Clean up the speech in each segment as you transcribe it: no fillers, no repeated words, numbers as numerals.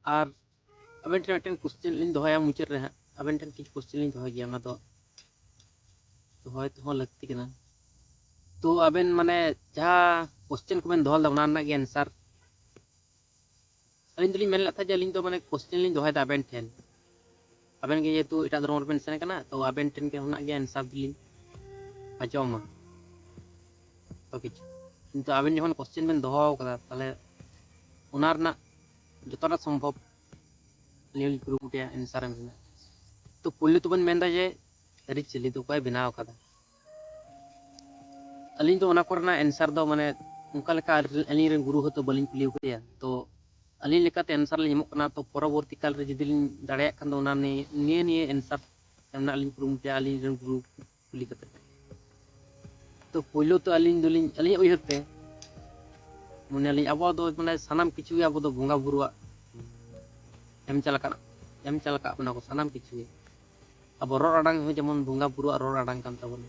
और अबेन ठेन मिदटेन क्वेश्चन लिंग दोहया मुचाद रे हां अबेन ठेन किछु क्वेश्चन लिंग दोहय गया ओना दो दोहय तो लगती कना तो अबेन माने जहां क्वेश्चन को बेन दोहल दा ओना ना गे आंसर अलिंग दलिंग मेन लता जे अलिंग तो माने क्वेश्चन लिंग दोहय दा अबेन ठेन अबेन गे जेतु एटा धर्म रेबेन सेन कना तो अबेन ठेन के होना गे आंसर दलिंग आजोमा तो किछु किंतु अबेन जखन क्वेश्चन बेन दोहो कदा ताले ओना रना जतटा संभव लिंग कुरुमुटिया आंसर एम रेना तो पुल्ले तो बन मेंदा जे अरि चली तो कोई बनाव कदा अलिंग तो ओना कोरना आंसर दो माने उनका लेका अलिंग रेन गुरु हतो बलिंग कुलियो कया तो अलिंग लेकाते आंसर ले एमोक कना तो परवर्ती काल रे जदि लिंग दाड़ेया खान दो ओना निये आंसर एमना लिंग कुरुमुटिया अलिंग रेन गुरु कुली कते तो पुल्लो तो अलिंग दोलिंग अलिंग उयहर ते मने अलिंग अबो दो माने सनाम किछु अबो दो बोंगा बुरुआ एम चलका बना को सनाम किछु अब रोड अडांग हो जेमन बोंगा बुरुआ रोड अडांग कान तबन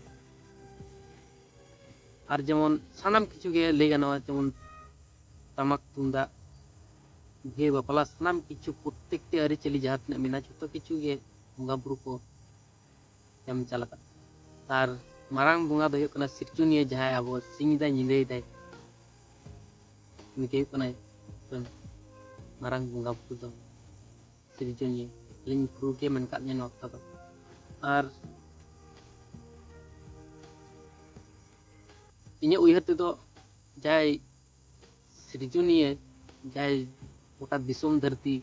और जेमन सनाम किछु गे ले गानो जेमन तमक तुंदा गे बापला सनाम किछु प्रत्येकटी अरि चली जहां तने मेना जतो किछु गे बोंगा बुरु को एम चलका तार मारांग बोंगा दो कना सिरचुनिया जहां अब सिंग दा निंदे दाय निके कना मारांग बोंगा बुरु दो सिरचुनिया लिंग बुरु के मन का ने वक्त दो और इने उयहर ते दो जाय सिरचुनिया जाय गोटा दिसोम धरती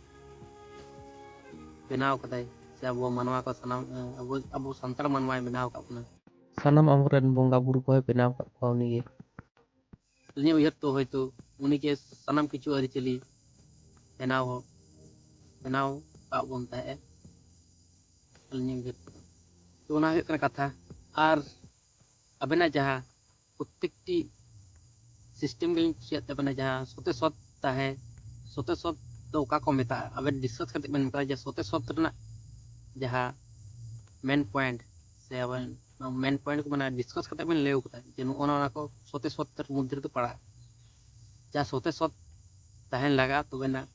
बनाव कदाय से अब मनवा को सनाम अब संताल मनवा बनाव का अपना सनम अमरेन बोंगा बुरु को बनाव का पावनी गे लिंग उयहर तो होयतो उनी के सनाम किछु अरि चली बनाव का बोनता है लिंग तो ओना हुई कना कथा और अबेना जहां प्रत्येकटी सिस्टम के कुसिया तबना जहां सोते सत्ता है सोते सत तो का को मेता अबे डिस्कस करते बन मेता जे सोते सत रना जहां मेन पॉइंट से अबन मेन पॉइंट को मना डिस्कस करते बन लेउ कता जे ओना को सोते सत तर मुद्रे तो पड़ा जा सोते सत तहन लगा तो बेना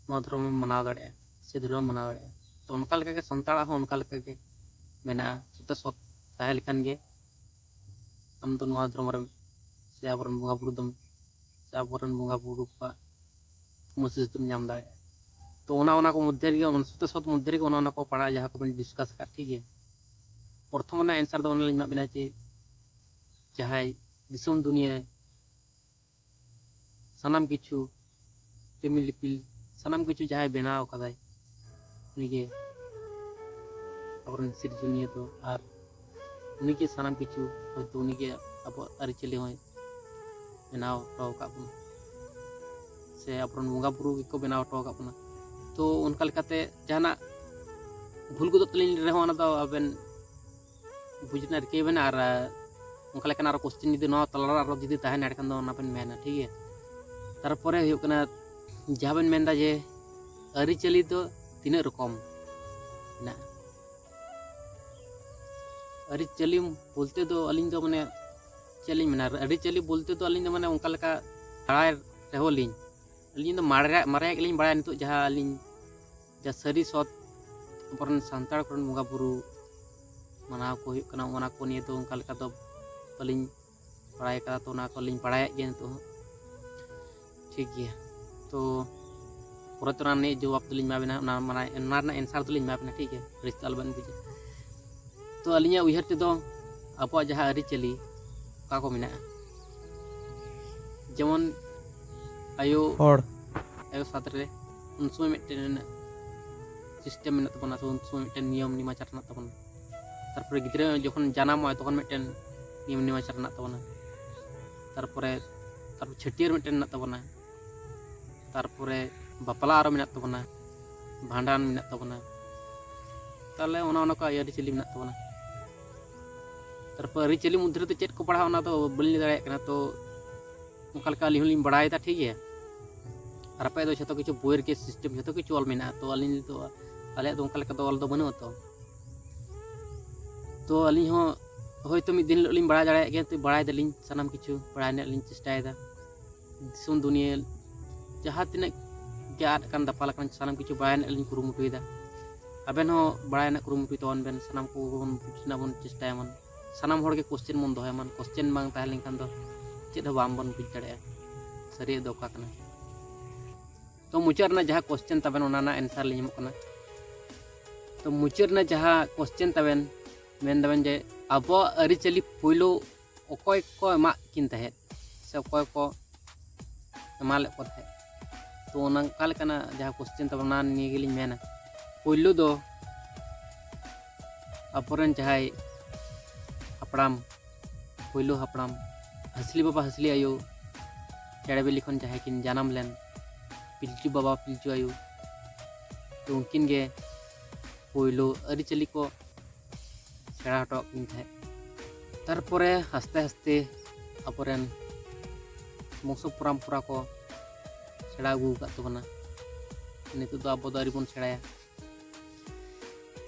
नो धर्म मनाव दड़े से धर्म मनाव दड़े तो उनका लेका के संताड़ा हो उनका लेका के मेना सोते सत तहल लेखान गे हम तो नो धर्म रे से आबरन बोंगा बुरु दम से आबरन बोंगा बुरु का मुसिस तुम नाम दाड़े तो ओना को मध्य रे सोते सत मध्य रे ओना को पड़ा जहां को बन डिस्कस का ठीक है प्रथम ना आंसर दो ओना लिंग बिना चे जहां दिसम दुनिया सनाम किछु टेमिल लिपिल सनाम किछु जहां बनाव कदाय निगे अबरन सिरजुनिया तो और उनके सनाम किछु तो उनके अब अरि चली होय बनाव तो का से अपरन बोंगा बुरु को बनाव तो का तो उनका लेकाते जहाना भूल को तलिन रे होना तो अबेन बुझना के बेना और उनका लेकाना और क्वेश्चन जदि न तलरा और जदि ताहे एडखान दो ओना बेन मेना ठीक है तारपरे हुयो कना जहां बेन मेनदा जे अरि चली तो तीन रकम ना अरि चली बोलते तो अलिंग तो माने चली मेना अरि चली बोलते तो अलिंग तो माने उनका लेका बड़ाय रेहो लिंग अलिंग तो मारे लिंग बड़ाय नितो जहां अलिंग जा सरी सत अपरन संताड़ करन बोंगा बुरु मनाव को हुयो कना ओना को निये तो उनका लेका तो अलिंग बड़ाय का तो ना को लिंग बड़ाय गे तो ठीक गया तो पूरा तो ने जवाब तो लिंग माबेना ना माने ना आंसर तो लिंग माबेना ठीक है रिश्ता अलबन बुझे तो अलिंग उयहर ते दो आपो जहां अरि चली का को मेना जेमन आयो साथ रे उन समय मिटन सिस्टम में तबना तो उन समय मिटन नियम निमाचार ना तबना तारपरे गिद्रे जखन जानाम होय तखन मिटन नियम निमाचार ना तबना तारपरे छटियर मिटन ना तबना तारपरे बापला आरो मेना तबना भांडान मेना तबना ताले ओना को अरि चली मेना तबना तारपर अरि चली मुद्रे तो चेक को पढ़ा ओना तो बलिन दाड़े कना तो उनका लेका अलिंग होलिंग बड़ाय दा ठीक है और आपे दो जतो किछु बोयर के सिस्टम जतो किछु ऑल मेना तो अलिंग तो आले तो उनका लेका तो ऑल दो बनु तो अलिंग हो होय तो मिद दिन लिंग बड़ा दाड़े गे तो बड़ाय दलिंग सनाम किछु बड़ाय ने लिंग चेष्टाय दा दिसम दुनिया जहां तिना ᱪᱮ आद kan दापाल kan सानाम किछु बायन अलिन कुरुमुटुयदा आबेन हो बायन कुरुमुटुय तवन बेन सानाम को बन बुझना बन चेष्टायमन सानाम हर के क्वेश्चन मन दोहयमन क्वेश्चन बांग ताहलेन खान दो चेद हो बाम बन बुझ दाड़े सरी दोका कना तो मुचार ना जहां क्वेश्चन तबेन ओनाना आंसर लिन एमकना तो मुचार ना जहां क्वेश्चन तबेन मेन दबेन जे आबो अरिचली पुइलो अकोय को एमा किन तहे से अकोय को एमाले को तहे तो ओना काल कना जहां क्वेश्चन तबेन ना नि गेलिन मेना पुइलो दो अपरन जहाय हपड़ाम पुइलो हपड़ाम हसली बाबा हसली आयो चेड़े बेली खन जहाय किन जानम लेन पिलचू बाबा पिलचू आयु तो उनकिन गे पुइलो अरिचली को सेड़ा हटो किन थे तारपरे हस्ते हस्ते अपरेन मोसो परम्परा को सेड़ा अगू कात तबना नितो दो अब दारी बन सेड़ाया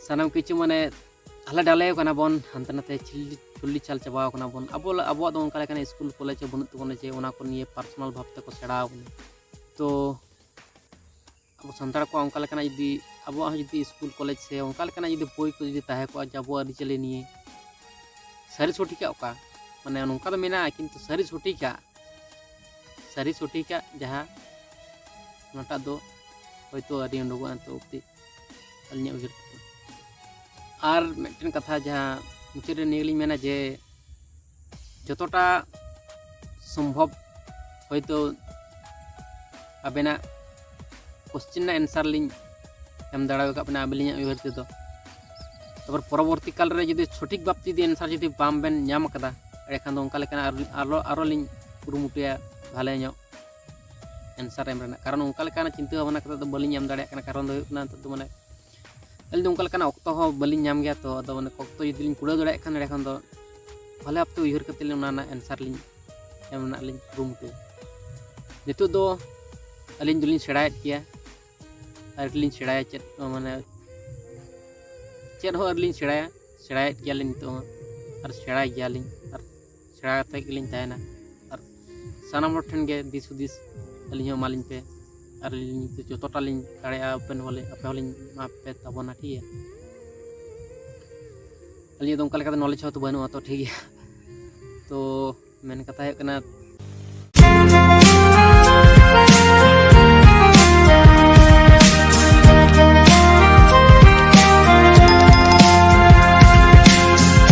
सानाम किछु माने हला डाले कना बन हंते नाते चुल्ली चाल चाबाव कना बन अब दो उनका लेकन स्कूल कॉलेज बनुत तबना जे ओना को निये पर्सनल भावते को सेड़ाव तो अब संतार को उनका लेकना यदि अब यदि स्कूल कॉलेज से उनका लेकना यदि बोई को यदि ताहे को जब अरिचली निये सारी सोटिका ओका माने उनका तो मेना किंतु सारी सोटिका जहां नटा दो होयतो अरि उंडगो तो उक्ति अलिnya उजर आर मेटन कथा जहां मुचरे निगलिन मेना जे जतोटा संभव होयतो अबेना क्वेश्चन ना आंसर लिन एम दाड़ा का अपना अबलिnya उजर ते दो तबर परवर्ती काल रे यदि सठिक बाप यदि आंसर यदि बाम बेन नाम कदा एखान दो उनका लेकन आरो लिन कुरुमुटिया भाले ᱧᱚᱜ आंसर एम रेना कारण उनका लेकन चिंता भावना कता तो बलिन नाम दाड़ा कारण दो हुना तो माने अलिन उनका लेकन ऑक्तो हो बलिन नाम गया तो अदो माने ऑक्तो यदि लिन कुड़ा दाड़ा खान एखान दो भाले अब तो उहर कते लिन ना आंसर लिन एम ना लिन कुरुमुटु नितो दो अलिन दुलिन सेड़ायत किया आर लिन सेड़ाया चेत माने चेत हो अरलिन सेड़ायत गयालिन नितो और सेड़ा गयालिन और सेड़ा कते गिलिन तायना और सानाम हर ठन गे दिस हुदिस अलिन हो मालिन पे और लिन जतोटा लिन दाड़ेया ओपन होले अपे होलिन मा पे तबना ठीक है अलिन तो उनका लेका नॉलेज हो तो बनु तो ठीक है तो मेन कथा है कना